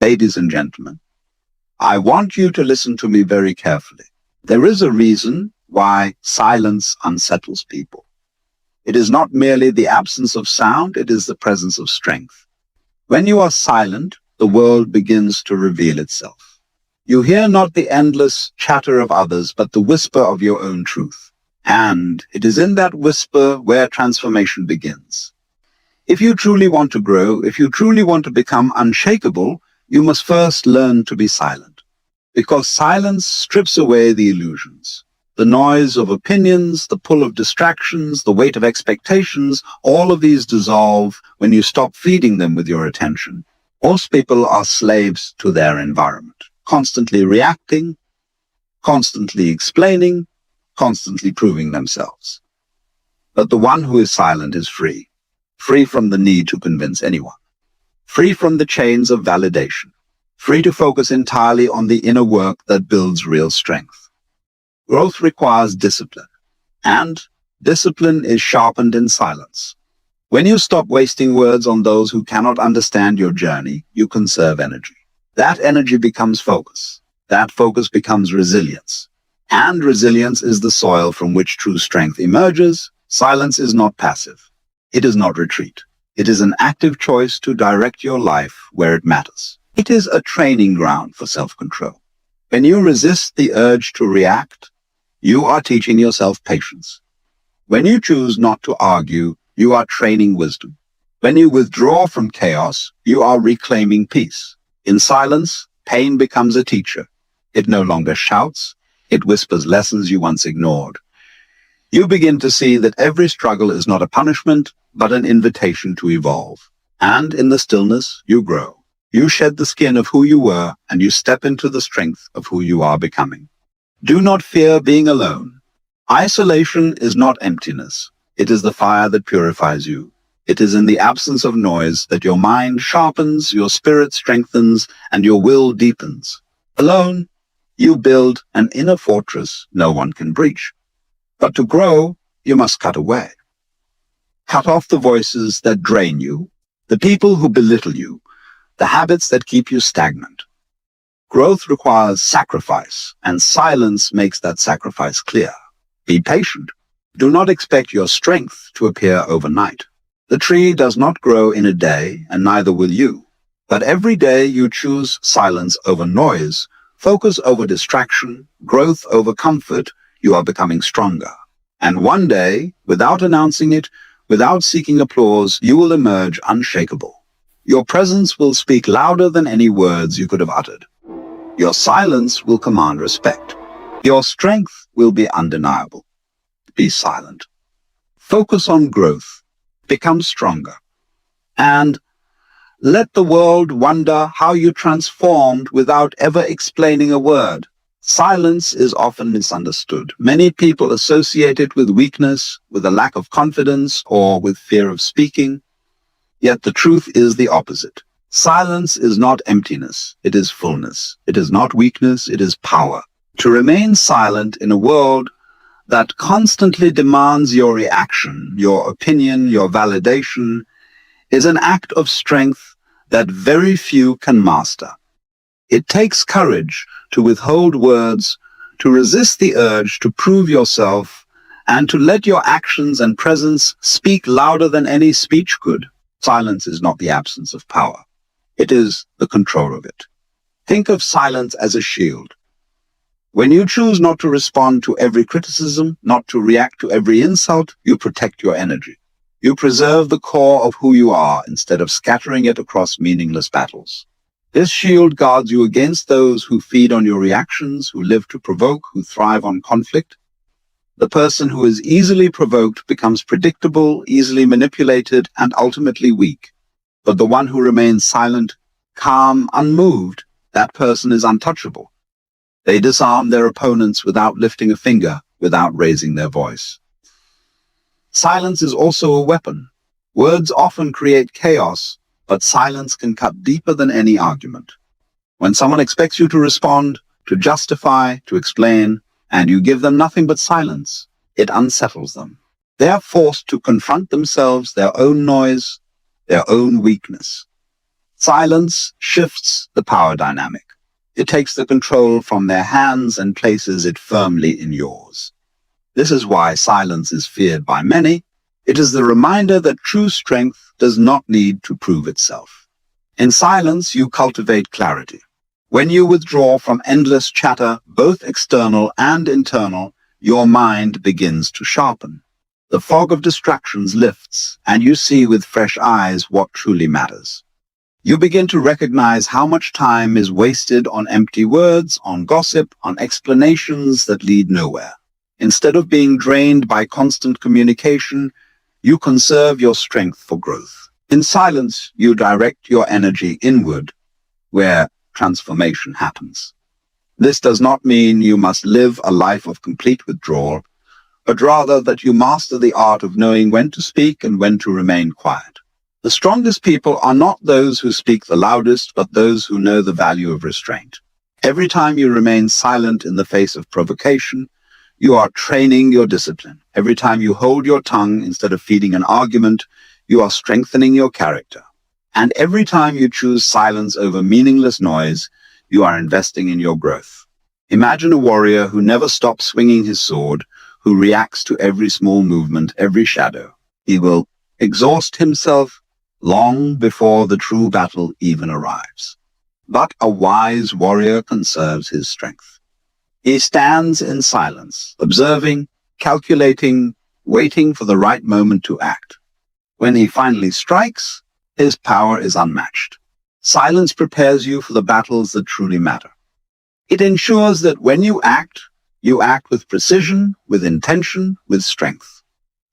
Ladies and gentlemen, I want you to listen to me very carefully. There is a reason why silence unsettles people. It is not merely the absence of sound, it is the presence of strength. When you are silent, the world begins to reveal itself. You hear not the endless chatter of others, but the whisper of your own truth. And it is in that whisper where transformation begins. If you truly want to grow, if you truly want to become unshakable, you must first learn to be silent. Because silence strips away the illusions. The noise of opinions, the pull of distractions, the weight of expectations, all of these dissolve when you stop feeding them with your attention. Most people are slaves to their environment, constantly reacting, constantly explaining, constantly proving themselves. But the one who is silent is free, free from the need to convince anyone, free from the chains of validation, free to focus entirely on the inner work that builds real strength. Growth requires discipline, and discipline is sharpened in silence. When you stop wasting words on those who cannot understand your journey, you conserve energy. That energy becomes focus. That focus becomes resilience. And resilience is the soil from which true strength emerges. Silence is not passive. It is not retreat. It is an active choice to direct your life where it matters. It is a training ground for self-control. When you resist the urge to react, you are teaching yourself patience. When you choose not to argue, you are training wisdom. When you withdraw from chaos, you are reclaiming peace. In silence, pain becomes a teacher. It no longer shouts. It whispers lessons you once ignored. You begin to see that every struggle is not a punishment, but an invitation to evolve. And in the stillness, you grow. You shed the skin of who you were, and you step into the strength of who you are becoming. Do not fear being alone. Isolation is not emptiness. It is the fire that purifies you. It is in the absence of noise that your mind sharpens, your spirit strengthens, and your will deepens. Alone, you build an inner fortress no one can breach. But to grow, you must cut away. Cut off the voices that drain you, the people who belittle you, the habits that keep you stagnant. Growth requires sacrifice, and silence makes that sacrifice clear. Be patient. Do not expect your strength to appear overnight. The tree does not grow in a day, and neither will you. But every day you choose silence over noise, focus over distraction, growth over comfort, you are becoming stronger. And one day, without announcing it, without seeking applause, you will emerge unshakable. Your presence will speak louder than any words you could have uttered. Your silence will command respect. Your strength will be undeniable. Be silent. Focus on growth. Become stronger. And let the world wonder how you transformed without ever explaining a word. Silence is often misunderstood. Many people associate it with weakness, with a lack of confidence, or with fear of speaking. Yet the truth is the opposite. Silence is not emptiness. It is fullness. It is not weakness. It is power. To remain silent in a world that constantly demands your reaction, your opinion, your validation, is an act of strength that very few can master. It takes courage to withhold words, to resist the urge to prove yourself, and to let your actions and presence speak louder than any speech could. Silence is not the absence of power. It is the control of it. Think of silence as a shield. When you choose not to respond to every criticism, not to react to every insult, you protect your energy. You preserve the core of who you are instead of scattering it across meaningless battles. This shield guards you against those who feed on your reactions, who live to provoke, who thrive on conflict. The person who is easily provoked becomes predictable, easily manipulated, and ultimately weak. But the one who remains silent, calm, unmoved, that person is untouchable. They disarm their opponents without lifting a finger, without raising their voice. Silence is also a weapon. Words often create chaos, but silence can cut deeper than any argument. When someone expects you to respond, to justify, to explain, and you give them nothing but silence, it unsettles them. They are forced to confront themselves, their own noise, their own weakness. Silence shifts the power dynamic. It takes the control from their hands and places it firmly in yours. This is why silence is feared by many. It is the reminder that true strength does not need to prove itself. In silence, you cultivate clarity. When you withdraw from endless chatter, both external and internal, your mind begins to sharpen. The fog of distractions lifts, and you see with fresh eyes what truly matters. You begin to recognize how much time is wasted on empty words, on gossip, on explanations that lead nowhere. Instead of being drained by constant communication, you conserve your strength for growth. In silence, you direct your energy inward, where transformation happens. This does not mean you must live a life of complete withdrawal, but rather that you master the art of knowing when to speak and when to remain quiet. The strongest people are not those who speak the loudest, but those who know the value of restraint. Every time you remain silent in the face of provocation, you are training your discipline. Every time you hold your tongue instead of feeding an argument, you are strengthening your character. And every time you choose silence over meaningless noise, you are investing in your growth. Imagine a warrior who never stops swinging his sword, who reacts to every small movement, every shadow. He will exhaust himself long before the true battle even arrives. But a wise warrior conserves his strength. He stands in silence, observing, calculating, waiting for the right moment to act. When he finally strikes, his power is unmatched. Silence prepares you for the battles that truly matter. It ensures that when you act with precision, with intention, with strength.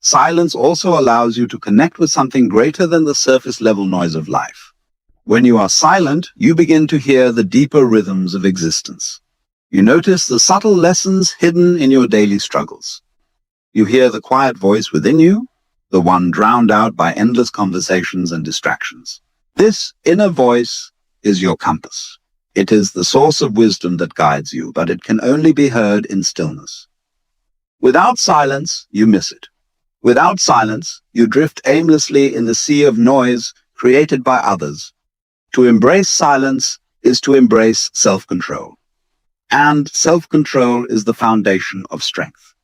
Silence also allows you to connect with something greater than the surface-level noise of life. When you are silent, you begin to hear the deeper rhythms of existence. You notice the subtle lessons hidden in your daily struggles. You hear the quiet voice within you, the one drowned out by endless conversations and distractions. This inner voice is your compass. It is the source of wisdom that guides you, but it can only be heard in stillness. Without silence, you miss it. Without silence, you drift aimlessly in the sea of noise created by others. To embrace silence is to embrace self-control. And self-control is the foundation of strength.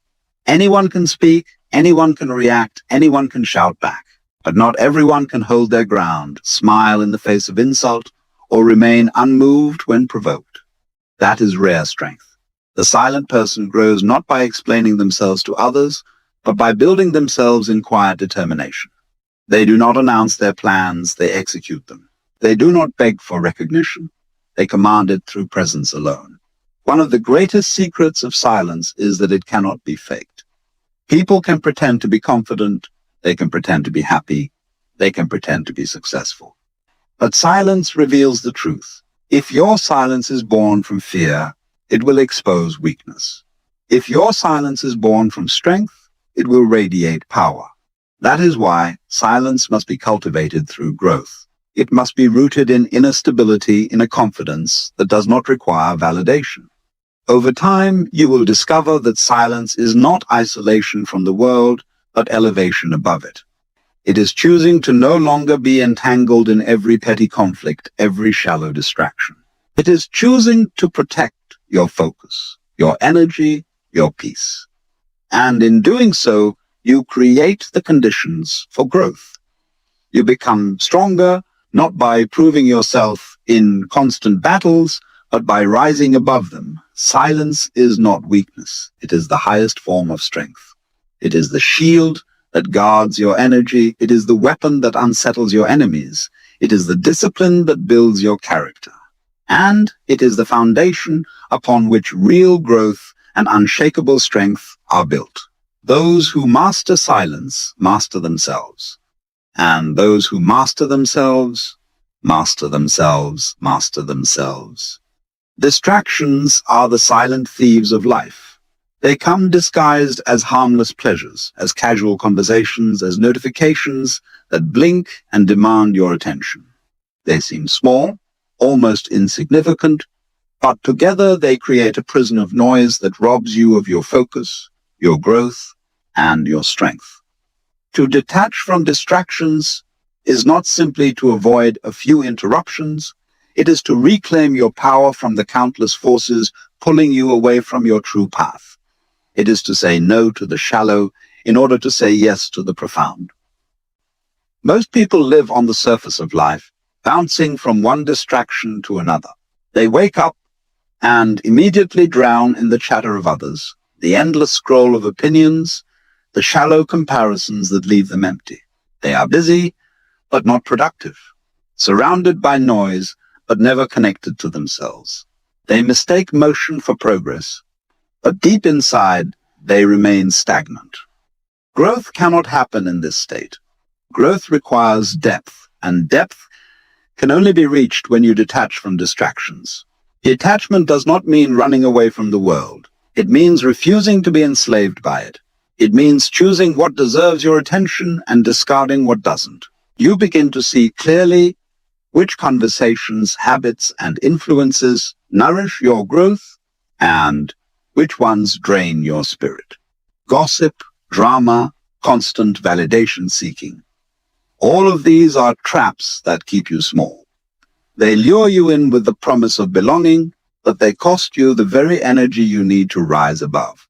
Anyone can speak, anyone can react, anyone can shout back. But not everyone can hold their ground, smile in the face of insult, or remain unmoved when provoked. That is rare strength. The silent person grows not by explaining themselves to others, but by building themselves in quiet determination. They do not announce their plans, they execute them. They do not beg for recognition, they command it through presence alone. One of the greatest secrets of silence is that it cannot be faked. People can pretend to be confident, they can pretend to be happy, they can pretend to be successful. But silence reveals the truth. If your silence is born from fear, it will expose weakness. If your silence is born from strength, it will radiate power. That is why silence must be cultivated through growth. It must be rooted in inner stability, in a confidence that does not require validation. Over time, you will discover that silence is not isolation from the world, but elevation above it. It is choosing to no longer be entangled in every petty conflict, every shallow distraction. It is choosing to protect your focus, your energy, your peace. And in doing so, you create the conditions for growth. You become stronger, not by proving yourself in constant battles, but by rising above them. Silence is not weakness. It is the highest form of strength. It is the shield that guards your energy. It is the weapon that unsettles your enemies. It is the discipline that builds your character. And it is the foundation upon which real growth and unshakable strength are built. Those who master silence master themselves. And those who master themselves, master themselves, master themselves. Distractions are the silent thieves of life. They come disguised as harmless pleasures, as casual conversations, as notifications that blink and demand your attention. They seem small, almost insignificant, but together they create a prison of noise that robs you of your focus, your growth, and your strength. To detach from distractions is not simply to avoid a few interruptions. It is to reclaim your power from the countless forces pulling you away from your true path. It is to say no to the shallow in order to say yes to the profound. Most people live on the surface of life, bouncing from one distraction to another. They wake up and immediately drown in the chatter of others, the endless scroll of opinions, the shallow comparisons that leave them empty. They are busy, but not productive, surrounded by noise, but never connected to themselves. They mistake motion for progress, but deep inside, they remain stagnant. Growth cannot happen in this state. Growth requires depth, and depth can only be reached when you detach from distractions. Detachment does not mean running away from the world. It means refusing to be enslaved by it. It means choosing what deserves your attention and discarding what doesn't. You begin to see clearly which conversations, habits, and influences nourish your growth and which ones drain your spirit. Gossip, drama, constant validation seeking. All of these are traps that keep you small. They lure you in with the promise of belonging, but they cost you the very energy you need to rise above.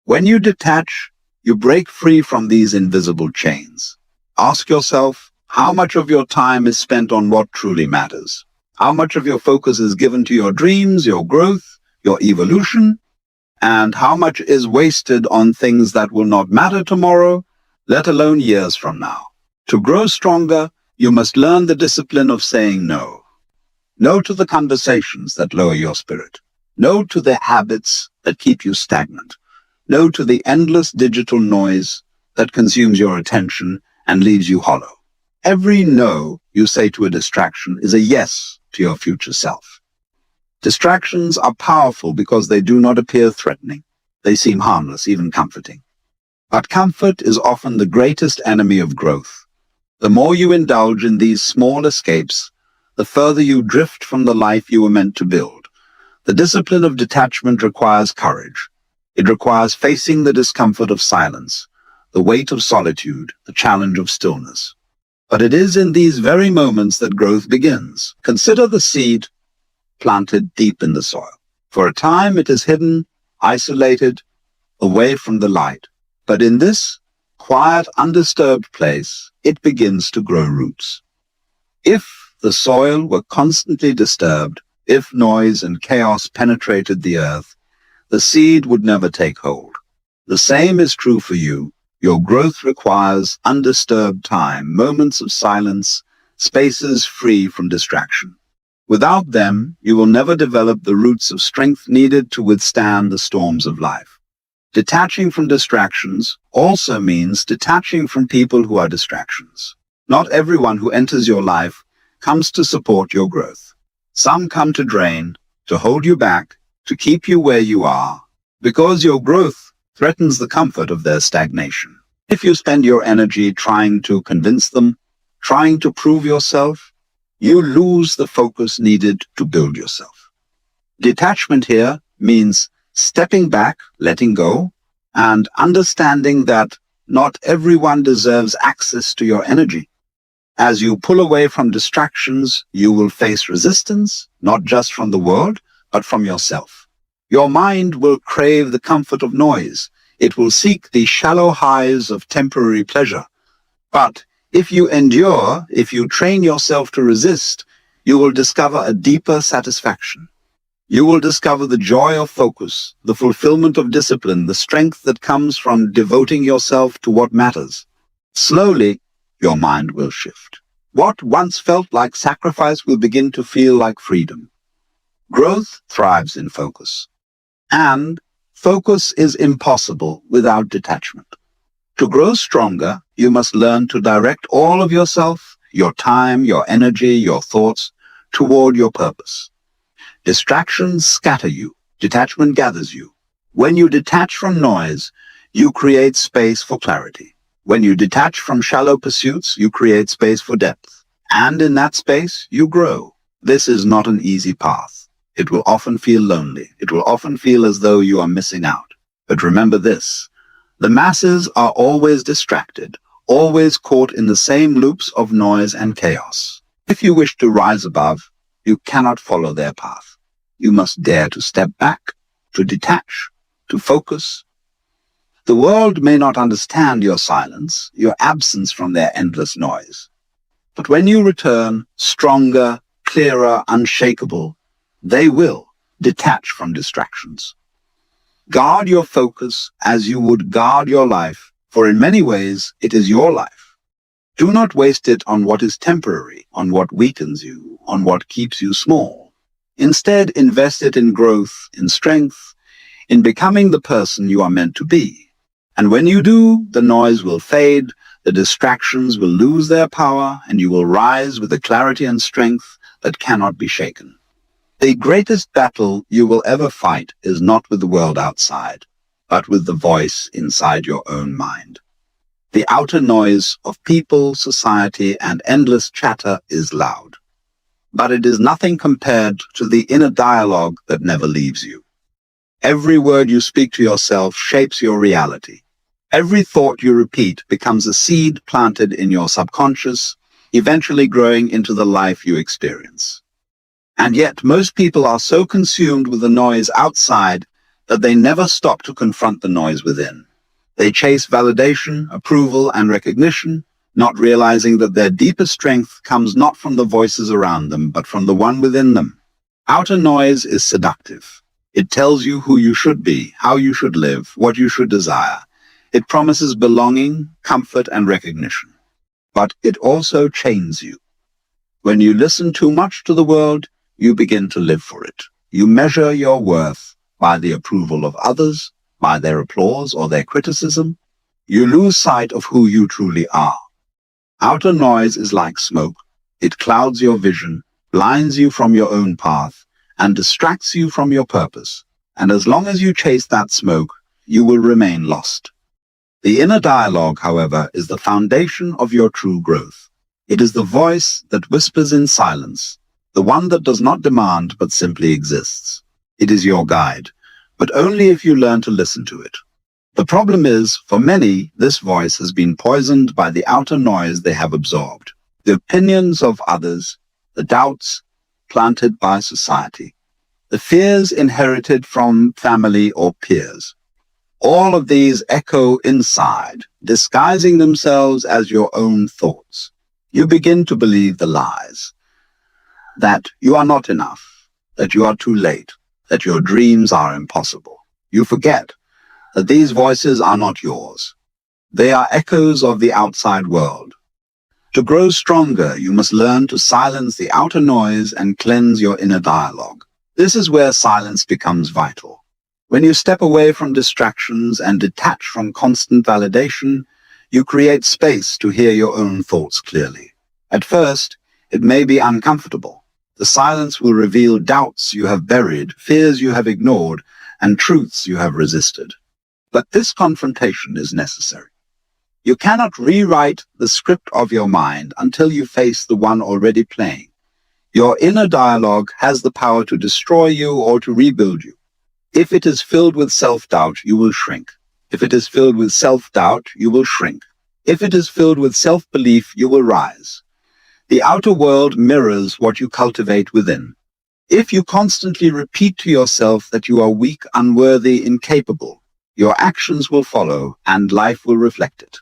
When you detach, you break free from these invisible chains. Ask yourself, how much of your time is spent on what truly matters? How much of your focus is given to your dreams, your growth, your evolution? And how much is wasted on things that will not matter tomorrow, let alone years from now? To grow stronger, you must learn the discipline of saying no. No to the conversations that lower your spirit. No to the habits that keep you stagnant. No to the endless digital noise that consumes your attention and leaves you hollow. Every no you say to a distraction is a yes to your future self. Distractions are powerful because they do not appear threatening. They seem harmless, even comforting. But comfort is often the greatest enemy of growth. The more you indulge in these small escapes, the further you drift from the life you were meant to build. The discipline of detachment requires courage. It requires facing the discomfort of silence, the weight of solitude, the challenge of stillness. But it is in these very moments that growth begins. Consider the seed planted deep in the soil. For a time it is hidden, isolated, away from the light. But in this quiet, undisturbed place, it begins to grow roots. If the soil were constantly disturbed, if noise and chaos penetrated the earth, the seed would never take hold. The same is true for you. Your growth requires undisturbed time, moments of silence, spaces free from distraction. Without them, you will never develop the roots of strength needed to withstand the storms of life. Detaching from distractions also means detaching from people who are distractions. Not everyone who enters your life comes to support your growth. Some come to drain, to hold you back, to keep you where you are, because your growth threatens the comfort of their stagnation. If you spend your energy trying to convince them, trying to prove yourself, you lose the focus needed to build yourself. Detachment here means stepping back, letting go, and understanding that not everyone deserves access to your energy. As you pull away from distractions, you will face resistance, not just from the world, but from yourself. Your mind will crave the comfort of noise. It will seek the shallow highs of temporary pleasure. But if you endure, if you train yourself to resist, you will discover a deeper satisfaction. You will discover the joy of focus, the fulfillment of discipline, the strength that comes from devoting yourself to what matters. Slowly, your mind will shift. What once felt like sacrifice will begin to feel like freedom. Growth thrives in focus. And focus is impossible without detachment. To grow stronger, you must learn to direct all of yourself, your time, your energy, your thoughts, toward your purpose. Distractions scatter you. Detachment gathers you. When you detach from noise, you create space for clarity. When you detach from shallow pursuits, you create space for depth. And in that space, you grow. This is not an easy path. It will often feel lonely. It will often feel as though you are missing out. But remember this, the masses are always distracted, always caught in the same loops of noise and chaos. If you wish to rise above, you cannot follow their path. You must dare to step back, to detach, to focus. The world may not understand your silence, your absence from their endless noise. But when you return, stronger, clearer, unshakable, they will detach from distractions. Guard your focus as you would guard your life, for in many ways it is your life. Do not waste it on what is temporary, on what weakens you, on what keeps you small. Instead, invest it in growth, in strength, in becoming the person you are meant to be. And when you do, the noise will fade, the distractions will lose their power, and you will rise with a clarity and strength that cannot be shaken. The greatest battle you will ever fight is not with the world outside, but with the voice inside your own mind. The outer noise of people, society, and endless chatter is loud. But it is nothing compared to the inner dialogue that never leaves you. Every word you speak to yourself shapes your reality. Every thought you repeat becomes a seed planted in your subconscious, eventually growing into the life you experience. And yet most people are so consumed with the noise outside that they never stop to confront the noise within. They chase validation, approval, and recognition, not realizing that their deepest strength comes not from the voices around them, but from the one within them. Outer noise is seductive. It tells you who you should be, how you should live, what you should desire. It promises belonging, comfort, and recognition. But it also chains you. When you listen too much to the world, you begin to live for it. You measure your worth by the approval of others, by their applause or their criticism. You lose sight of who you truly are. Outer noise is like smoke. It clouds your vision, blinds you from your own path, and distracts you from your purpose. And as long as you chase that smoke, you will remain lost. The inner dialogue, however, is the foundation of your true growth. It is the voice that whispers in silence, the one that does not demand but simply exists. It is your guide, but only if you learn to listen to it. The problem is, for many, this voice has been poisoned by the outer noise they have absorbed, the opinions of others, the doubts planted by society, the fears inherited from family or peers. All of these echo inside, disguising themselves as your own thoughts. You begin to believe the lies, that you are not enough, that you are too late, that your dreams are impossible. You forget that these voices are not yours. They are echoes of the outside world. To grow stronger, you must learn to silence the outer noise and cleanse your inner dialogue. This is where silence becomes vital. When you step away from distractions and detach from constant validation, you create space to hear your own thoughts clearly. At first, it may be uncomfortable. The silence will reveal doubts you have buried, fears you have ignored, and truths you have resisted. But this confrontation is necessary. You cannot rewrite the script of your mind until you face the one already playing. Your inner dialogue has the power to destroy you or to rebuild you. If it is filled with self-doubt, you will shrink. If it is filled with self-doubt, you will shrink. If it is filled with self-belief, you will rise. The outer world mirrors what you cultivate within. If you constantly repeat to yourself that you are weak, unworthy, incapable, your actions will follow and life will reflect it.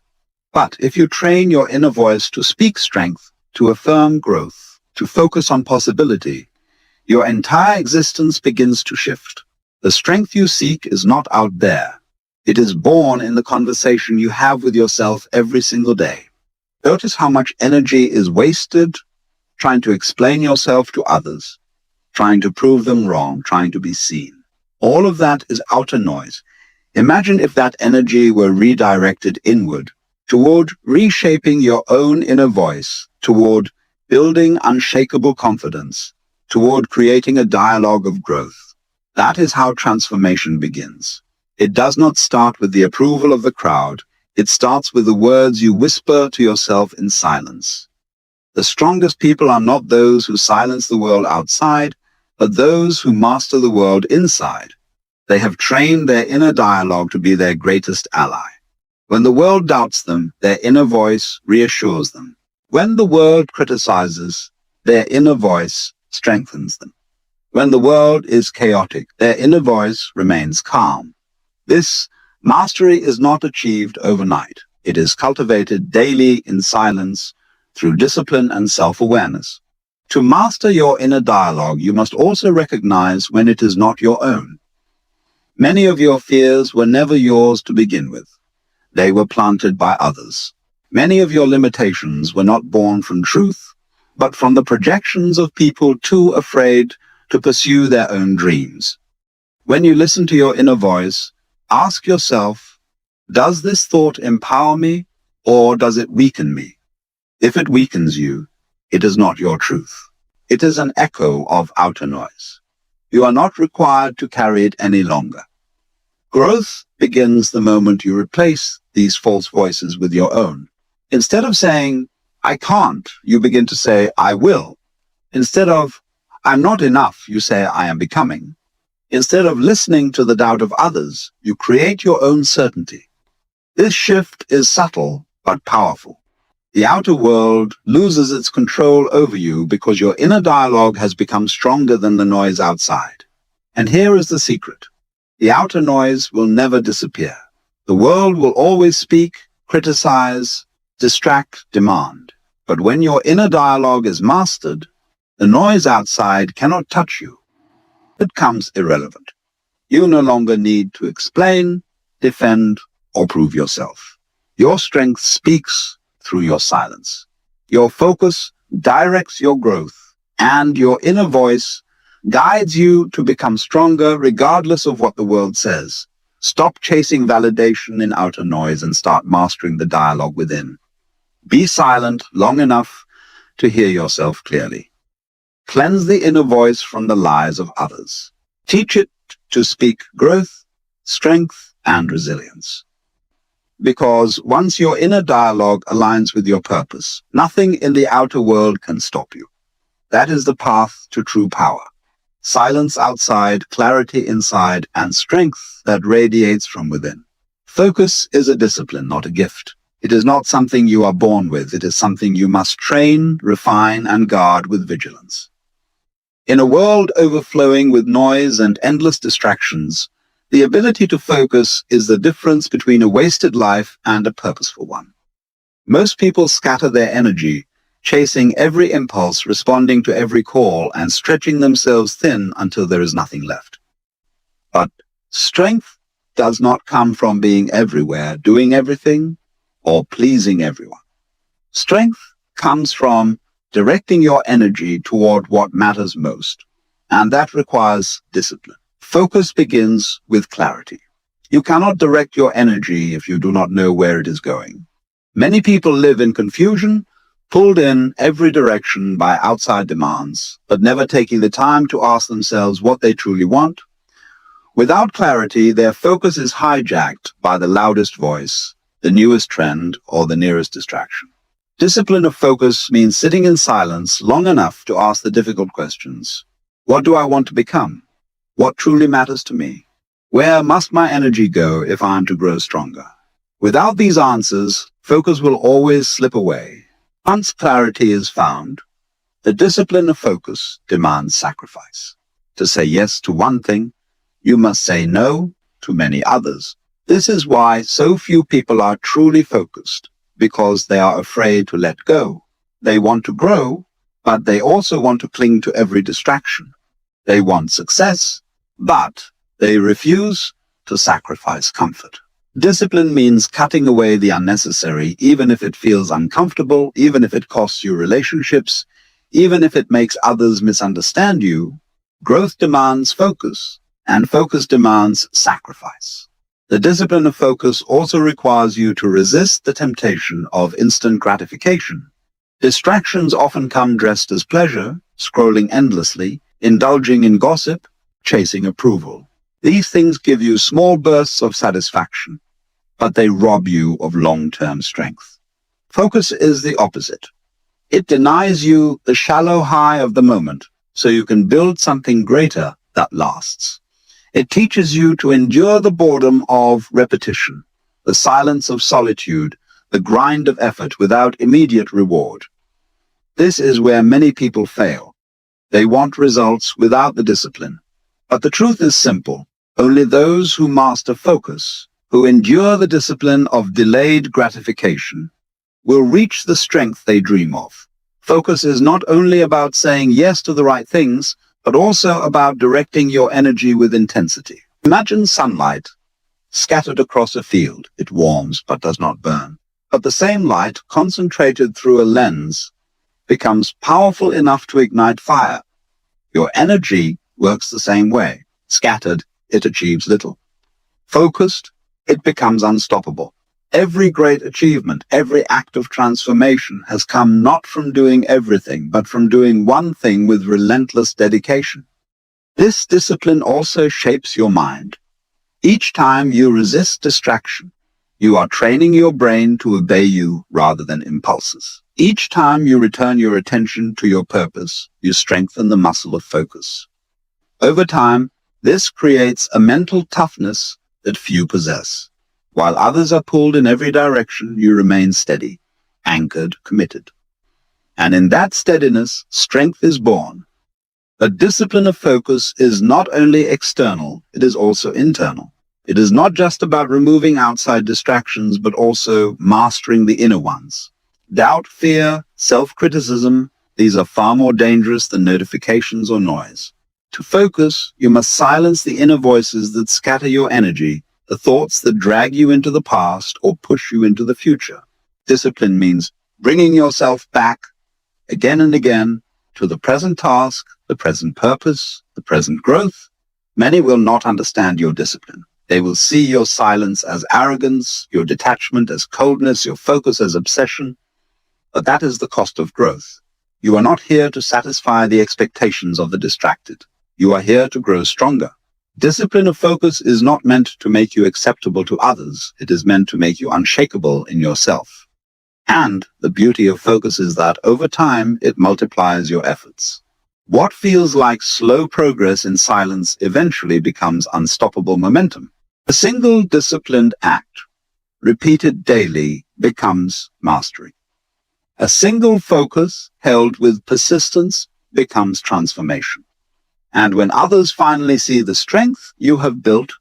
But if you train your inner voice to speak strength, to affirm growth, to focus on possibility, your entire existence begins to shift. The strength you seek is not out there. It is born in the conversation you have with yourself every single day. Notice how much energy is wasted trying to explain yourself to others, trying to prove them wrong, trying to be seen. All of that is outer noise. Imagine if that energy were redirected inward, toward reshaping your own inner voice, toward building unshakable confidence, toward creating a dialogue of growth. That is how transformation begins. It does not start with the approval of the crowd. It starts with the words you whisper to yourself in silence. The strongest people are not those who silence the world outside, but those who master the world inside. They have trained their inner dialogue to be their greatest ally. When the world doubts them, their inner voice reassures them. When the world criticizes, their inner voice strengthens them. When the world is chaotic, their inner voice remains calm. This mastery is not achieved overnight. It is cultivated daily in silence through discipline and self-awareness. To master your inner dialogue, you must also recognize when it is not your own. Many of your fears were never yours to begin with. They were planted by others. Many of your limitations were not born from truth, but from the projections of people too afraid to pursue their own dreams. When you listen to your inner voice, ask yourself, does this thought empower me or does it weaken me? If it weakens you, it is not your truth. It is an echo of outer noise. You are not required to carry it any longer. Growth begins the moment you replace these false voices with your own. Instead of saying, I can't, you begin to say, I will. Instead of, I'm not enough, you say, I am becoming. Instead of listening to the doubt of others, you create your own certainty. This shift is subtle but powerful. The outer world loses its control over you because your inner dialogue has become stronger than the noise outside. And here is the secret. The outer noise will never disappear. The world will always speak, criticize, distract, demand. But when your inner dialogue is mastered, the noise outside cannot touch you. It becomes irrelevant. You no longer need to explain, defend, or prove yourself. Your strength speaks through your silence. Your focus directs your growth, and your inner voice guides you to become stronger regardless of what the world says. Stop chasing validation in outer noise and start mastering the dialogue within. Be silent long enough to hear yourself clearly. Cleanse the inner voice from the lies of others. Teach it to speak growth, strength, and resilience. Because once your inner dialogue aligns with your purpose, nothing in the outer world can stop you. That is the path to true power. Silence outside, clarity inside, and strength that radiates from within. Focus is a discipline, not a gift. It is not something you are born with. It is something you must train, refine, and guard with vigilance. In a world overflowing with noise and endless distractions, the ability to focus is the difference between a wasted life and a purposeful one. Most people scatter their energy, chasing every impulse, responding to every call, and stretching themselves thin until there is nothing left. But strength does not come from being everywhere, doing everything, or pleasing everyone. Strength comes from directing your energy toward what matters most, and that requires discipline. Focus begins with clarity. You cannot direct your energy if you do not know where it is going. Many people live in confusion, pulled in every direction by outside demands, but never taking the time to ask themselves what they truly want. Without clarity, their focus is hijacked by the loudest voice, the newest trend, or the nearest distraction. Discipline of focus means sitting in silence long enough to ask the difficult questions. What do I want to become? What truly matters to me? Where must my energy go if I am to grow stronger? Without these answers, focus will always slip away. Once clarity is found, the discipline of focus demands sacrifice. To say yes to one thing, you must say no to many others. This is why so few people are truly focused, because they are afraid to let go. They want to grow, but they also want to cling to every distraction. They want success, but they refuse to sacrifice comfort. Discipline means cutting away the unnecessary, even if it feels uncomfortable, even if it costs you relationships, even if it makes others misunderstand you. Growth demands focus, and focus demands sacrifice. The discipline of focus also requires you to resist the temptation of instant gratification. Distractions often come dressed as pleasure, scrolling endlessly, indulging in gossip, chasing approval. These things give you small bursts of satisfaction, but they rob you of long-term strength. Focus is the opposite. It denies you the shallow high of the moment so you can build something greater that lasts. It teaches you to endure the boredom of repetition, the silence of solitude, the grind of effort without immediate reward. This is where many people fail. They want results without the discipline. But the truth is simple. Only those who master focus, who endure the discipline of delayed gratification, will reach the strength they dream of. Focus is not only about saying yes to the right things, but also about directing your energy with intensity. Imagine sunlight scattered across a field. It warms but does not burn. But the same light, concentrated through a lens, becomes powerful enough to ignite fire. Your energy works the same way. Scattered, it achieves little. Focused, it becomes unstoppable. Every great achievement, every act of transformation has come not from doing everything, but from doing one thing with relentless dedication. This discipline also shapes your mind. Each time you resist distraction, you are training your brain to obey you rather than impulses. Each time you return your attention to your purpose, you strengthen the muscle of focus. Over time, this creates a mental toughness that few possess. While others are pulled in every direction, you remain steady, anchored, committed. And in that steadiness, strength is born. The discipline of focus is not only external, it is also internal. It is not just about removing outside distractions, but also mastering the inner ones. Doubt, fear, self-criticism, these are far more dangerous than notifications or noise. To focus, you must silence the inner voices that scatter your energy, the thoughts that drag you into the past or push you into the future. Discipline means bringing yourself back again and again to the present task, the present purpose, the present growth. Many will not understand your discipline. They will see your silence as arrogance, your detachment as coldness, your focus as obsession. But that is the cost of growth. You are not here to satisfy the expectations of the distracted. You are here to grow stronger. Discipline of focus is not meant to make you acceptable to others. It is meant to make you unshakable in yourself. And the beauty of focus is that over time, it multiplies your efforts. What feels like slow progress in silence eventually becomes unstoppable momentum. A single disciplined act, repeated daily, becomes mastery. A single focus held with persistence becomes transformation. And when others finally see the strength you have built,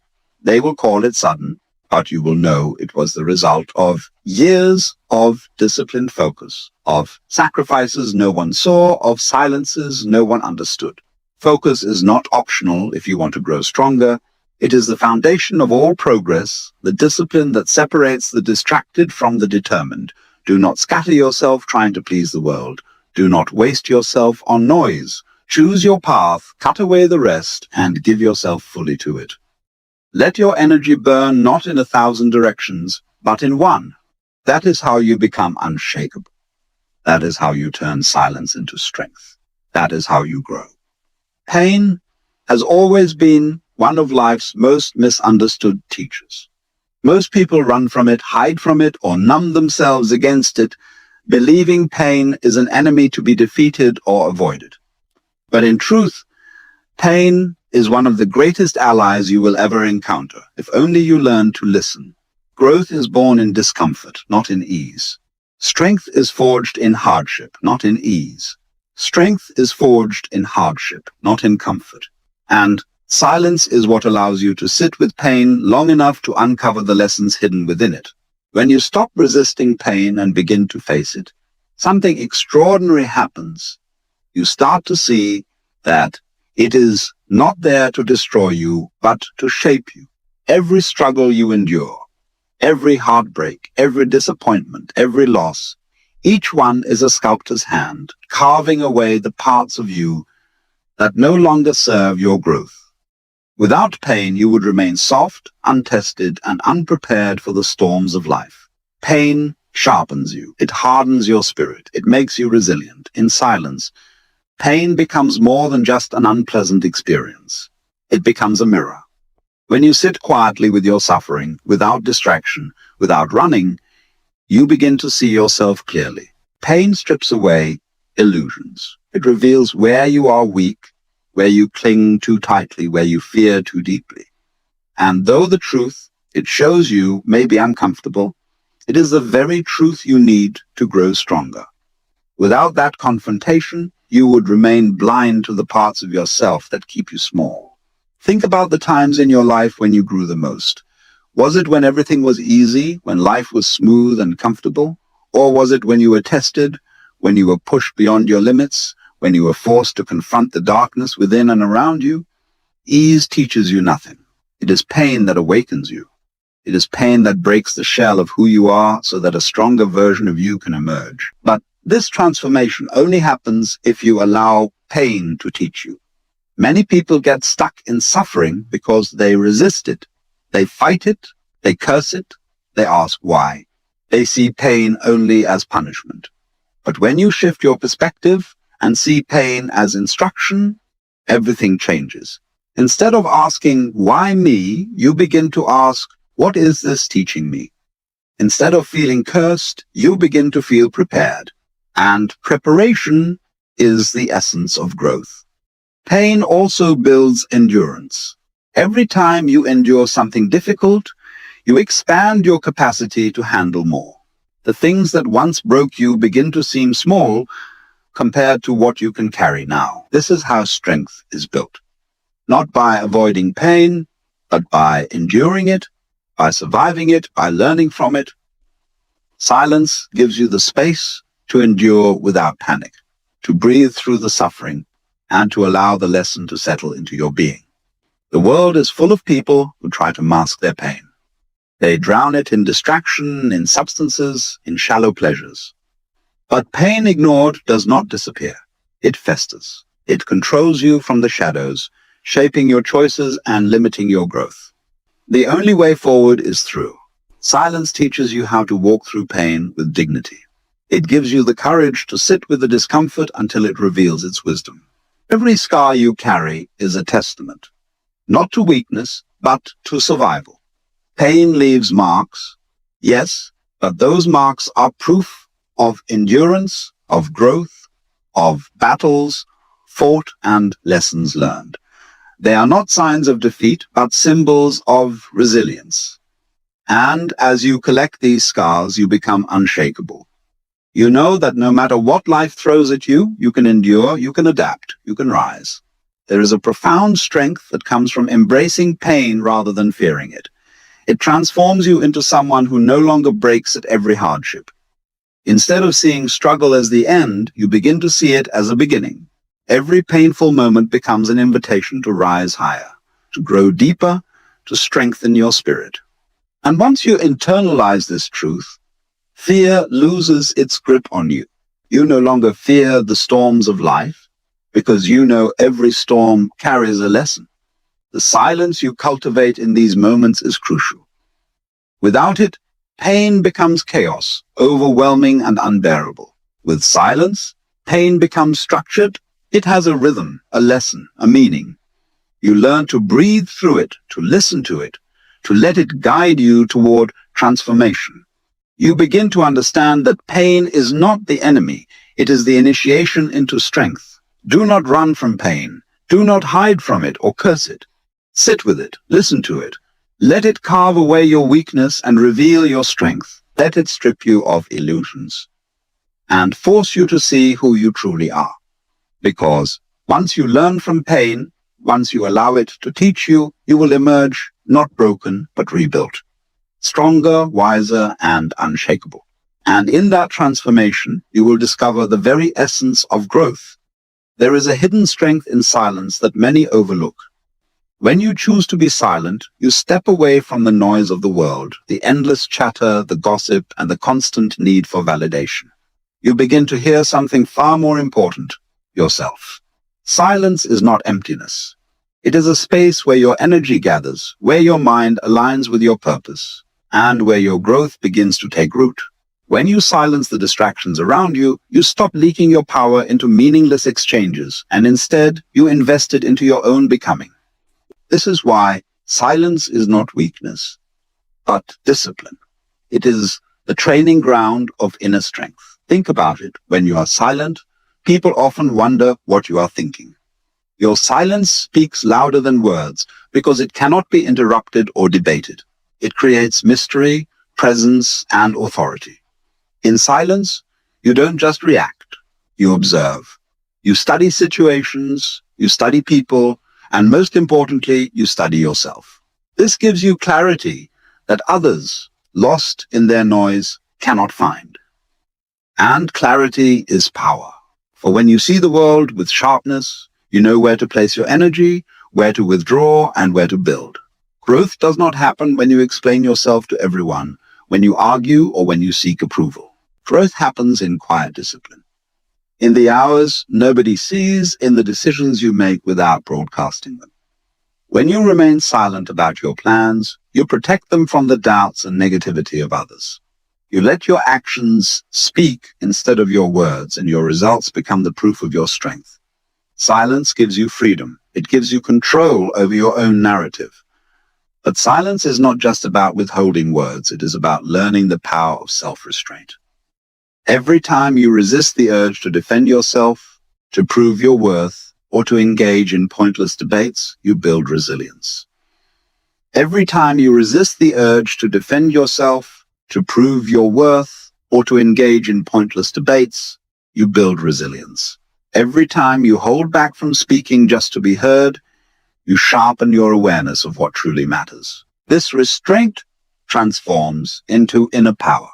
they will call it sudden, but you will know it was the result of years of disciplined focus, of sacrifices no one saw, of silences no one understood. Focus is not optional if you want to grow stronger. It is the foundation of all progress, the discipline that separates the distracted from the determined. Do not scatter yourself trying to please the world. Do not waste yourself on noise. Choose your path, cut away the rest, and give yourself fully to it. Let your energy burn not in 1,000 directions, but in one. That is how you become unshakable. That is how you turn silence into strength. That is how you grow. Pain has always been one of life's most misunderstood teachers. Most people run from it, hide from it, or numb themselves against it, believing pain is an enemy to be defeated or avoided. But in truth, pain is one of the greatest allies you will ever encounter, if only you learn to listen. Growth is born in discomfort, not in ease. Strength is forged in hardship, not in ease. Strength is forged in hardship, not in comfort. And silence is what allows you to sit with pain long enough to uncover the lessons hidden within it. When you stop resisting pain and begin to face it, something extraordinary happens. You start to see that it is not there to destroy you, but to shape you. Every struggle you endure, every heartbreak, every disappointment, every loss, each one is a sculptor's hand, carving away the parts of you that no longer serve your growth. Without pain, you would remain soft, untested, and unprepared for the storms of life. Pain sharpens you. It hardens your spirit. It makes you resilient. In silence, pain becomes more than just an unpleasant experience. It becomes a mirror. When you sit quietly with your suffering, without distraction, without running, you begin to see yourself clearly. Pain strips away illusions. It reveals where you are weak, where you cling too tightly, where you fear too deeply. And though the truth It shows you, maybe uncomfortable. It is the very truth you need to grow stronger. Without that confrontation, you would remain blind to the parts of yourself that keep you small. Think about the times in your life when you grew the most. Was it when everything was easy, when life was smooth and comfortable? Or was it when you were tested, when you were pushed beyond your limits, when you were forced to confront the darkness within and around you? Ease teaches you nothing. It is pain that awakens you. It is pain that breaks the shell of who you are so that a stronger version of you can emerge. But this transformation only happens if you allow pain to teach you. Many people get stuck in suffering because they resist it. They fight it, they curse it, they ask why. They see pain only as punishment. But when you shift your perspective and see pain as instruction, everything changes. Instead of asking, why me, you begin to ask, what is this teaching me? Instead of feeling cursed, you begin to feel prepared. And preparation is the essence of growth. Pain also builds endurance. Every time you endure something difficult, you expand your capacity to handle more. The things that once broke you begin to seem small compared to what you can carry now. This is how strength is built. Not by avoiding pain, but by enduring it, by surviving it, by learning from it. Silence gives you the space to endure without panic, to breathe through the suffering, and to allow the lesson to settle into your being. The world is full of people who try to mask their pain. They drown it in distraction, in substances, in shallow pleasures. But pain ignored does not disappear. It festers. It controls you from the shadows, shaping your choices and limiting your growth. The only way forward is through. Silence teaches you how to walk through pain with dignity. It gives you the courage to sit with the discomfort until it reveals its wisdom. Every scar you carry is a testament, not to weakness, but to survival. Pain leaves marks, yes, but those marks are proof of endurance, of growth, of battles fought and lessons learned. They are not signs of defeat, but symbols of resilience. And as you collect these scars, you become unshakable. You know that no matter what life throws at you, you can endure, you can adapt, you can rise. There is a profound strength that comes from embracing pain rather than fearing it. It transforms you into someone who no longer breaks at every hardship. Instead of seeing struggle as the end, you begin to see it as a beginning. Every painful moment becomes an invitation to rise higher, to grow deeper, to strengthen your spirit. And once you internalize this truth, fear loses its grip on you. You no longer fear the storms of life because you know every storm carries a lesson. The silence you cultivate in these moments is crucial. Without it, pain becomes chaos, overwhelming and unbearable. With silence, pain becomes structured. It has a rhythm, a lesson, a meaning. You learn to breathe through it, to listen to it, to let it guide you toward transformation. You begin to understand that pain is not the enemy. It is the initiation into strength. Do not run from pain. Do not hide from it or curse it. Sit with it. Listen to it. Let it carve away your weakness and reveal your strength. Let it strip you of illusions and force you to see who you truly are. Because once you learn from pain, once you allow it to teach you, you will emerge not broken, but rebuilt. Stronger, wiser, and unshakable. And in that transformation, you will discover the very essence of growth. There is a hidden strength in silence that many overlook. When you choose to be silent, you step away from the noise of the world, the endless chatter, the gossip, and the constant need for validation. You begin to hear something far more important, yourself. Silence is not emptiness. It is a space where your energy gathers, where your mind aligns with your purpose, and where your growth begins to take root. When you silence the distractions around you, you stop leaking your power into meaningless exchanges, and instead, you invest it into your own becoming. This is why silence is not weakness, but discipline. It is the training ground of inner strength. Think about it. When you are silent, people often wonder what you are thinking. Your silence speaks louder than words because it cannot be interrupted or debated. It creates mystery, presence, and authority. In silence, you don't just react, you observe. You study situations, you study people, and most importantly, you study yourself. This gives you clarity that others, lost in their noise, cannot find. And clarity is power. For when you see the world with sharpness, you know where to place your energy, where to withdraw, and where to build. Growth does not happen when you explain yourself to everyone, when you argue, or when you seek approval. Growth happens in quiet discipline. In the hours nobody sees, in the decisions you make without broadcasting them. When you remain silent about your plans, you protect them from the doubts and negativity of others. You let your actions speak instead of your words, and your results become the proof of your strength. Silence gives you freedom. It gives you control over your own narrative. But silence is not just about withholding words. It is about learning the power of self-restraint. Every time you resist the urge to defend yourself, to prove your worth, or to engage in pointless debates, you build resilience. Every time you resist the urge to defend yourself, to prove your worth, or to engage in pointless debates, you build resilience. Every time you hold back from speaking just to be heard, you sharpen your awareness of what truly matters. This restraint transforms into inner power,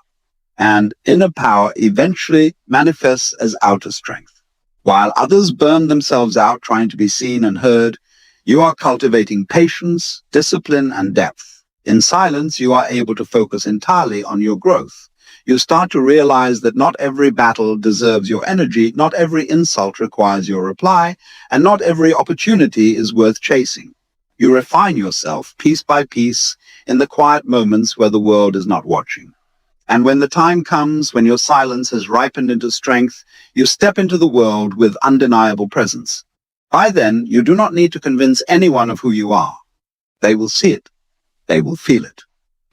and inner power eventually manifests as outer strength. While others burn themselves out trying to be seen and heard, you are cultivating patience, discipline, and depth. In silence, you are able to focus entirely on your growth. You start to realize that not every battle deserves your energy, not every insult requires your reply, and not every opportunity is worth chasing. You refine yourself piece by piece in the quiet moments where the world is not watching. And when the time comes, when your silence has ripened into strength, you step into the world with undeniable presence. By then, you do not need to convince anyone of who you are. They will see it. They will feel it.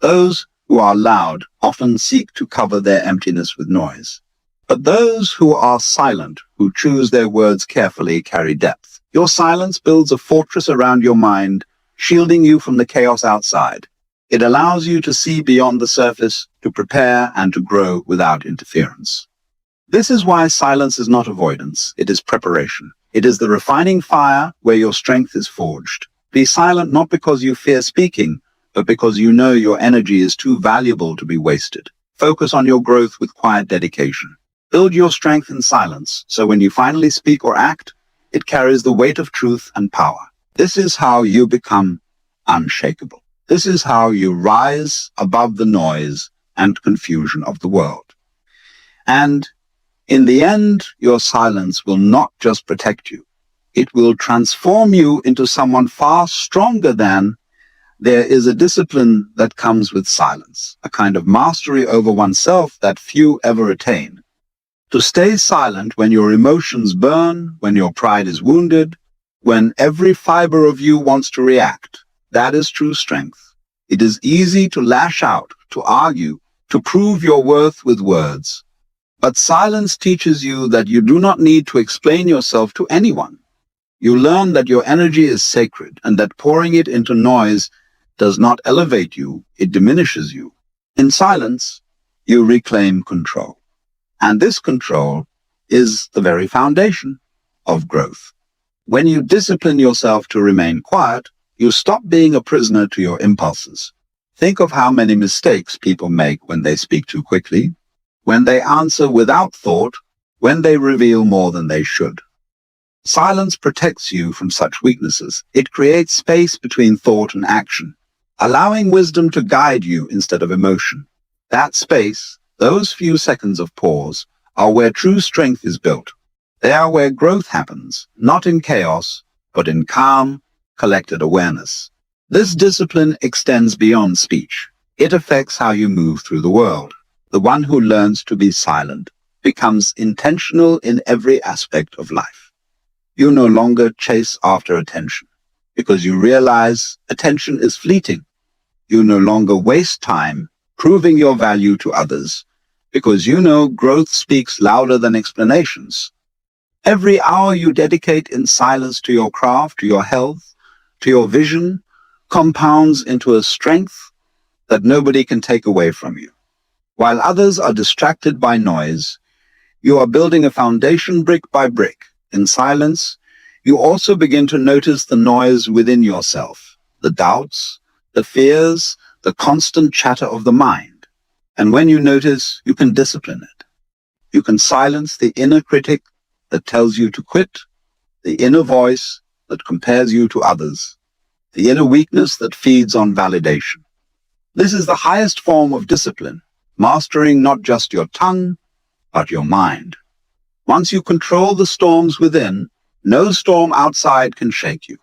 Those who are loud often seek to cover their emptiness with noise. But those who are silent, who choose their words carefully, carry depth. Your silence builds a fortress around your mind, shielding you from the chaos outside. It allows you to see beyond the surface, to prepare and to grow without interference. This is why silence is not avoidance, it is preparation. It is the refining fire where your strength is forged. Be silent not because you fear speaking, but because you know your energy is too valuable to be wasted. Focus on your growth with quiet dedication. Build your strength in silence, so when you finally speak or act, it carries the weight of truth and power. This is how you become unshakable. This is how you rise above the noise and confusion of the world. And in the end, your silence will not just protect you. It will transform you into someone far stronger than. There is a discipline that comes with silence, a kind of mastery over oneself that few ever attain. To stay silent when your emotions burn, when your pride is wounded, when every fiber of you wants to react, that is true strength. It is easy to lash out, to argue, to prove your worth with words. But silence teaches you that you do not need to explain yourself to anyone. You learn that your energy is sacred and that pouring it into noise does not elevate you, it diminishes you. In silence, you reclaim control. And this control is the very foundation of growth. When you discipline yourself to remain quiet, you stop being a prisoner to your impulses. Think of how many mistakes people make when they speak too quickly, when they answer without thought, when they reveal more than they should. Silence protects you from such weaknesses. It creates space between thought and action, allowing wisdom to guide you instead of emotion. That space, those few seconds of pause, are where true strength is built. They are where growth happens, not in chaos, but in calm, collected awareness. This discipline extends beyond speech. It affects how you move through the world. The one who learns to be silent becomes intentional in every aspect of life. You no longer chase after attention because you realize attention is fleeting. You no longer waste time proving your value to others because you know growth speaks louder than explanations. Every hour you dedicate in silence to your craft, to your health, to your vision, compounds into a strength that nobody can take away from you. While others are distracted by noise, you are building a foundation brick by brick. In silence, you also begin to notice the noise within yourself, the doubts, the fears, the constant chatter of the mind. And when you notice, you can discipline it. You can silence the inner critic that tells you to quit, the inner voice that compares you to others, the inner weakness that feeds on validation. This is the highest form of discipline, mastering not just your tongue, but your mind. Once you control the storms within, no storm outside can shake you.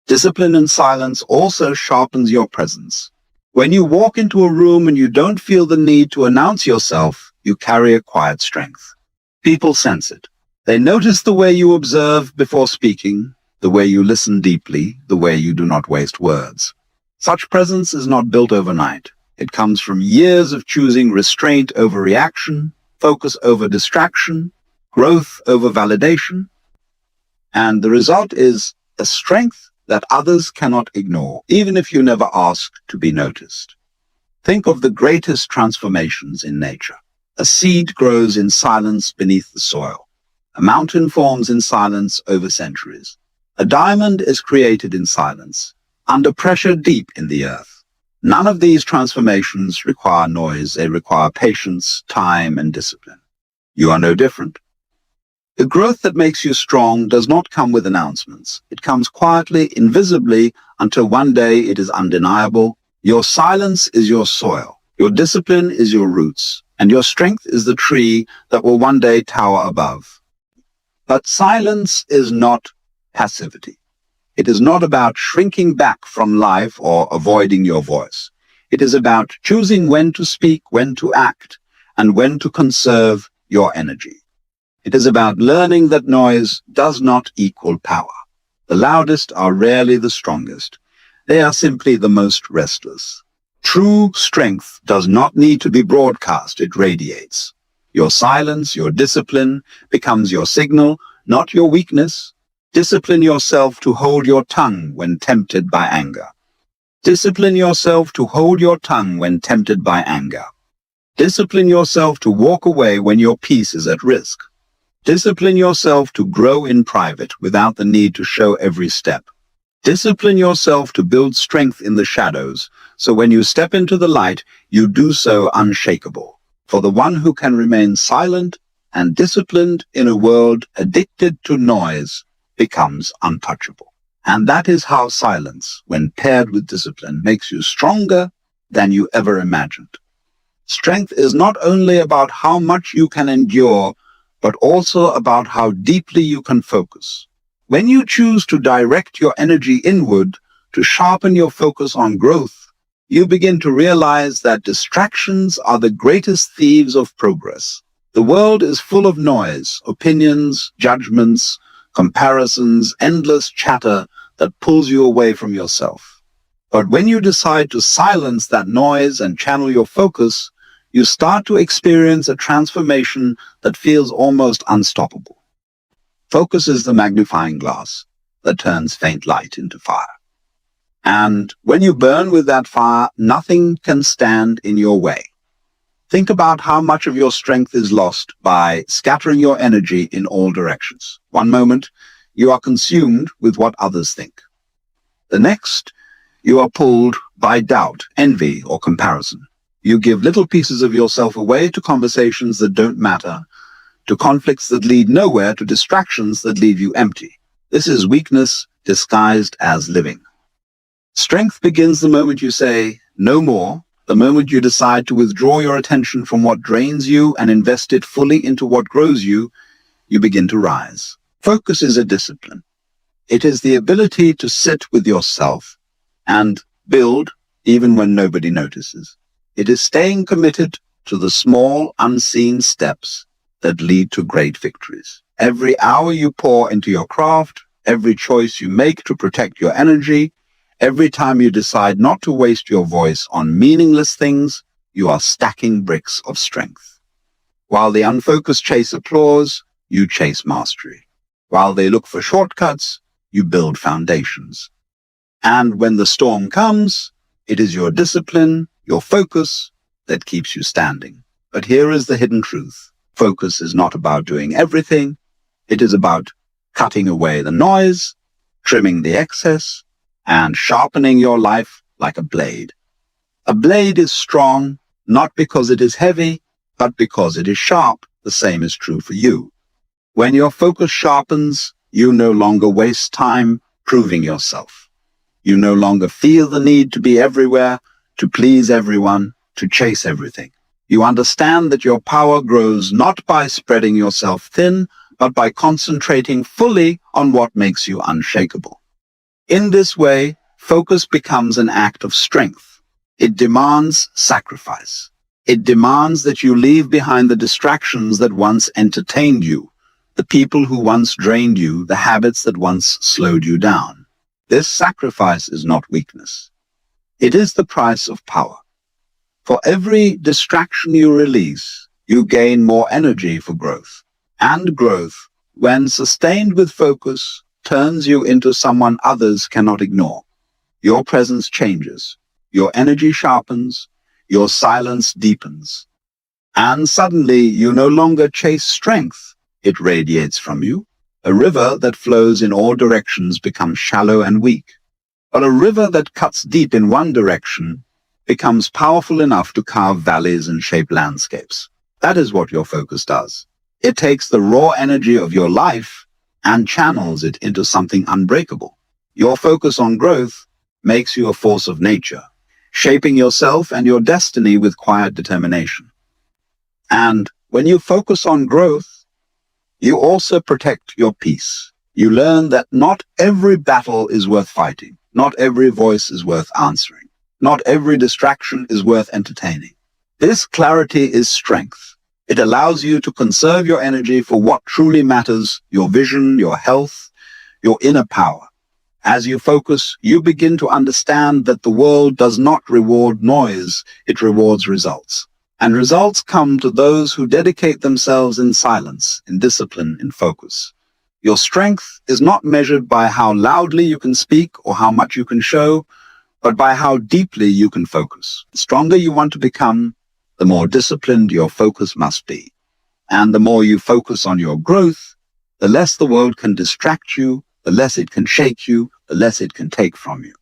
Discipline and silence also sharpens your presence. When you walk into a room and you don't feel the need to announce yourself, you carry a quiet strength. People sense it. They notice the way you observe before speaking, the way you listen deeply, the way you do not waste words. Such presence is not built overnight. It comes from years of choosing restraint over reaction, focus over distraction, growth over validation. And the result is a strength that others cannot ignore, even if you never ask to be noticed. Think of the greatest transformations in nature. A seed grows in silence beneath the soil. A mountain forms in silence over centuries. A diamond is created in silence, under pressure deep in the earth. None of these transformations require noise. They require patience, time, and discipline. You are no different. The growth that makes you strong does not come with announcements. It comes quietly, invisibly, until one day it is undeniable. Your silence is your soil. Your discipline is your roots. And your strength is the tree that will one day tower above. But silence is not passivity. It is not about shrinking back from life or avoiding your voice. It is about choosing when to speak, when to act, and when to conserve your energy. It is about learning that noise does not equal power. The loudest are rarely the strongest. They are simply the most restless. True strength does not need to be broadcast, it radiates. Your silence, your discipline becomes your signal, not your weakness. Discipline yourself to hold your tongue when tempted by anger. Discipline yourself to hold your tongue when tempted by anger. Discipline yourself to walk away when your peace is at risk. Discipline yourself to grow in private without the need to show every step. Discipline yourself to build strength in the shadows, so when you step into the light, you do so unshakable. For the one who can remain silent and disciplined in a world addicted to noise becomes untouchable. And that is how silence, when paired with discipline, makes you stronger than you ever imagined. Strength is not only about how much you can endure, but also about how deeply you can focus. When you choose to direct your energy inward, to sharpen your focus on growth, you begin to realize that distractions are the greatest thieves of progress. The world is full of noise, opinions, judgments, comparisons, endless chatter that pulls you away from yourself. But when you decide to silence that noise and channel your focus, you start to experience a transformation that feels almost unstoppable. Focus is the magnifying glass that turns faint light into fire. And when you burn with that fire, nothing can stand in your way. Think about how much of your strength is lost by scattering your energy in all directions. One moment, you are consumed with what others think. The next, you are pulled by doubt, envy, or comparison. You give little pieces of yourself away to conversations that don't matter, to conflicts that lead nowhere, to distractions that leave you empty. This is weakness disguised as living. Strength begins the moment you say, no more, the moment you decide to withdraw your attention from what drains you and invest it fully into what grows you, you begin to rise. Focus is a discipline. It is the ability to sit with yourself and build even when nobody notices. It is staying committed to the small, unseen steps that lead to great victories. Every hour you pour into your craft, every choice you make to protect your energy, every time you decide not to waste your voice on meaningless things, you are stacking bricks of strength. While the unfocused chase applause, you chase mastery. While they look for shortcuts, you build foundations. And when the storm comes, It is your discipline, your focus, that keeps you standing. But here is the hidden truth. Focus is not about doing everything. It is about cutting away the noise, trimming the excess, and sharpening your life like a blade. A blade is strong, not because it is heavy, but because it is sharp. The same is true for you. When your focus sharpens, you no longer waste time proving yourself. You no longer feel the need to be everywhere, to please everyone, to chase everything. You understand that your power grows not by spreading yourself thin, but by concentrating fully on what makes you unshakable. In this way, focus becomes an act of strength. It demands sacrifice. It demands that you leave behind the distractions that once entertained you, the people who once drained you, the habits that once slowed you down. This sacrifice is not weakness. It is the price of power. For every distraction you release, you gain more energy for growth. And growth, when sustained with focus, turns you into someone others cannot ignore. Your presence changes. Your energy sharpens. Your silence deepens. And suddenly you no longer chase strength. It radiates from you. A river that flows in all directions becomes shallow and weak. But a river that cuts deep in one direction becomes powerful enough to carve valleys and shape landscapes. That is what your focus does. It takes the raw energy of your life and channels it into something unbreakable. Your focus on growth makes you a force of nature, shaping yourself and your destiny with quiet determination. And when you focus on growth, you also protect your peace. You learn that not every battle is worth fighting. Not every voice is worth answering. Not every distraction is worth entertaining. This clarity is strength. It allows you to conserve your energy for what truly matters, your vision, your health, your inner power. As you focus, you begin to understand that the world does not reward noise, it rewards results. And results come to those who dedicate themselves in silence, in discipline, in focus. Your strength is not measured by how loudly you can speak or how much you can show, but by how deeply you can focus. The stronger you want to become, the more disciplined your focus must be. And the more you focus on your growth, the less the world can distract you, the less it can shake you, the less it can take from you.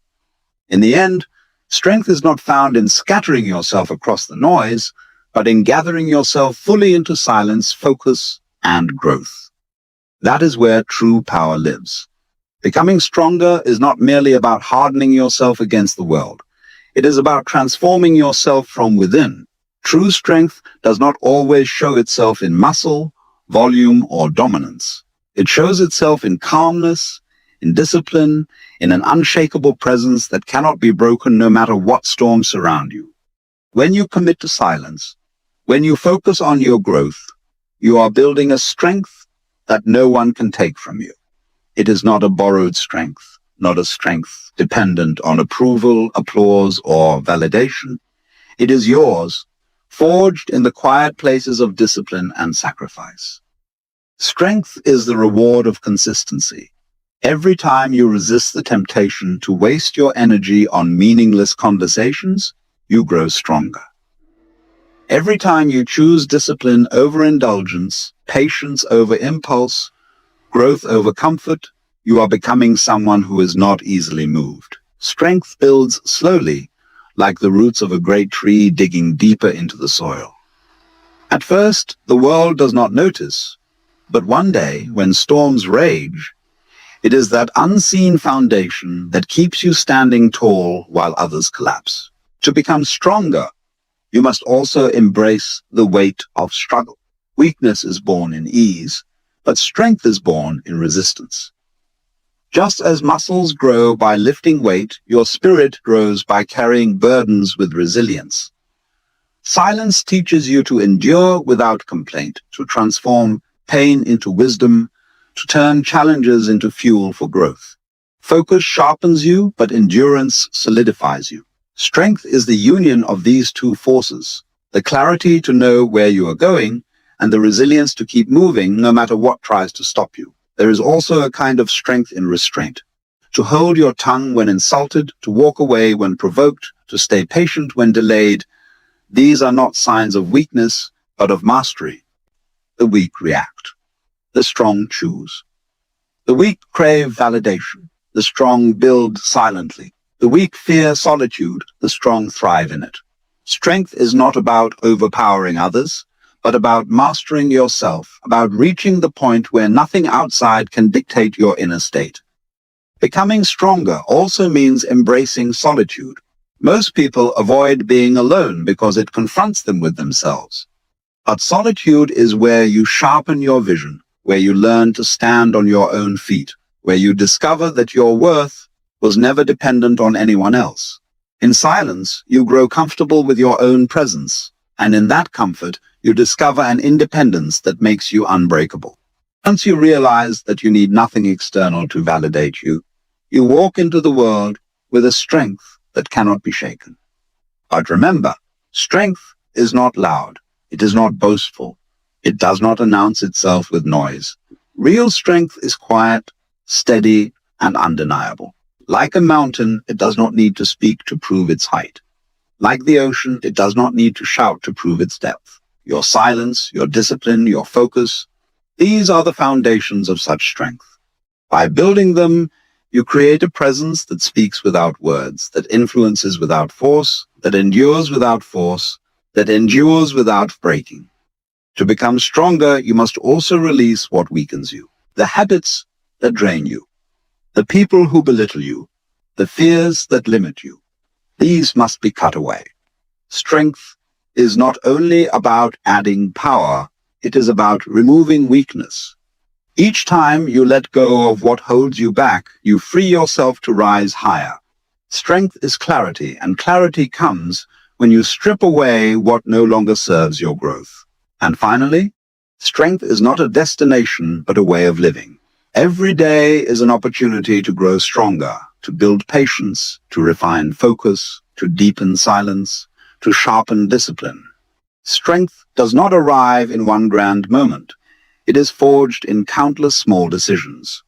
In the end, strength is not found in scattering yourself across the noise, but in gathering yourself fully into silence, focus, and growth. That is where true power lives. Becoming stronger is not merely about hardening yourself against the world. It is about transforming yourself from within. True strength does not always show itself in muscle, volume, or dominance. It shows itself in calmness, in discipline, in an unshakable presence that cannot be broken no matter what storms surround you. When you commit to silence, when you focus on your growth, you are building a strength that no one can take from you. It is not a borrowed strength, not a strength dependent on approval, applause, or validation. It is yours, forged in the quiet places of discipline and sacrifice. Strength is the reward of consistency. Every time you resist the temptation to waste your energy on meaningless conversations, you grow stronger. Every time you choose discipline over indulgence, patience over impulse, growth over comfort, you are becoming someone who is not easily moved. Strength builds slowly, like the roots of a great tree digging deeper into the soil. At first, the world does not notice, but one day, when storms rage, it is that unseen foundation that keeps you standing tall while others collapse. To become stronger, you must also embrace the weight of struggle. Weakness is born in ease, but strength is born in resistance. Just as muscles grow by lifting weight, your spirit grows by carrying burdens with resilience. Silence teaches you to endure without complaint, to transform pain into wisdom, to turn challenges into fuel for growth. Focus sharpens you, but endurance solidifies you. Strength is the union of these two forces, the clarity to know where you are going and the resilience to keep moving no matter what tries to stop you. There is also a kind of strength in restraint, to hold your tongue when insulted, to walk away when provoked, to stay patient when delayed. These are not signs of weakness, but of mastery. The weak react. The strong choose. The weak crave validation. The strong build silently. The weak fear solitude. The strong thrive in it. Strength is not about overpowering others, but about mastering yourself, about reaching the point where nothing outside can dictate your inner state. Becoming stronger also means embracing solitude. Most people avoid being alone because it confronts them with themselves. But solitude is where you sharpen your vision, where you learn to stand on your own feet, where you discover that your worth was never dependent on anyone else. In silence, you grow comfortable with your own presence, and in that comfort, you discover an independence that makes you unbreakable. Once you realize that you need nothing external to validate you, you walk into the world with a strength that cannot be shaken. But remember, strength is not loud. It is not boastful. It does not announce itself with noise. Real strength is quiet, steady, and undeniable. Like a mountain, it does not need to speak to prove its height. Like the ocean, it does not need to shout to prove its depth. Your silence, your discipline, your focus, these are the foundations of such strength. By building them, you create a presence that speaks without words, that influences without force, that endures without force, that endures without breaking. To become stronger, you must also release what weakens you, the habits that drain you, the people who belittle you, the fears that limit you. These must be cut away. Strength is not only about adding power, it is about removing weakness. Each time you let go of what holds you back, you free yourself to rise higher. Strength is clarity, and clarity comes when you strip away what no longer serves your growth. And finally, strength is not a destination, but a way of living. Every day is an opportunity to grow stronger, to build patience, to refine focus, to deepen silence, to sharpen discipline. Strength does not arrive in one grand moment. It is forged in countless small decisions.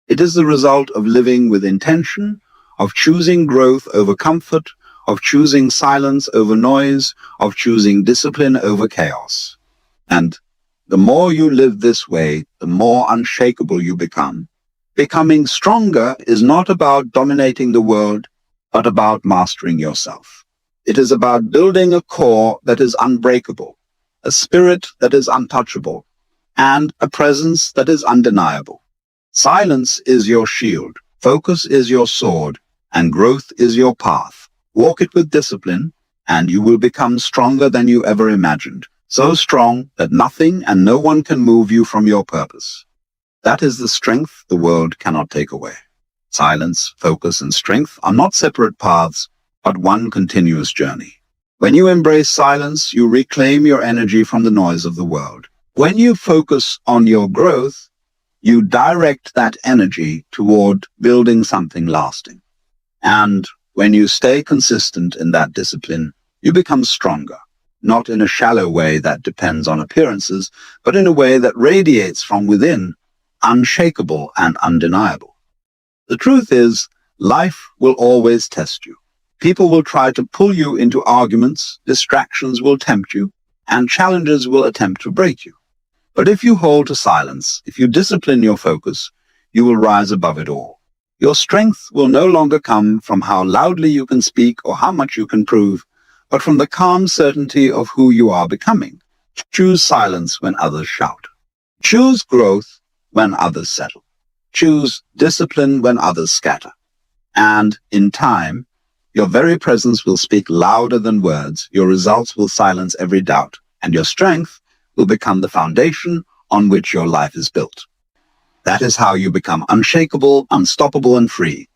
It is the result of living with intention, of choosing growth over comfort, of choosing silence over noise, of choosing discipline over chaos. And the more you live this way, the more unshakable you become. Becoming stronger is not about dominating the world, but about mastering yourself. It is about building a core that is unbreakable, a spirit that is untouchable, and a presence that is undeniable. Silence is your shield, focus is your sword, and growth is your path. Walk it with discipline, and you will become stronger than you ever imagined. So strong that nothing and no one can move you from your purpose. That is the strength the world cannot take away. Silence, focus, and strength are not separate paths, but one continuous journey. When you embrace silence, you reclaim your energy from the noise of the world. When you focus on your growth, you direct that energy toward building something lasting. And when you stay consistent in that discipline, you become stronger, not in a shallow way that depends on appearances, but in a way that radiates from within, unshakable and undeniable. The truth is, life will always test you. People will try to pull you into arguments, distractions will tempt you, and challenges will attempt to break you. But if you hold to silence, if you discipline your focus, you will rise above it all. Your strength will no longer come from how loudly you can speak or how much you can prove, but from the calm certainty of who you are becoming. Choose silence when others shout. Choose growth when others settle. Choose discipline when others scatter. And in time, your very presence will speak louder than words, your results will silence every doubt, and your strength will become the foundation on which your life is built. That is how you become unshakable, unstoppable, and free.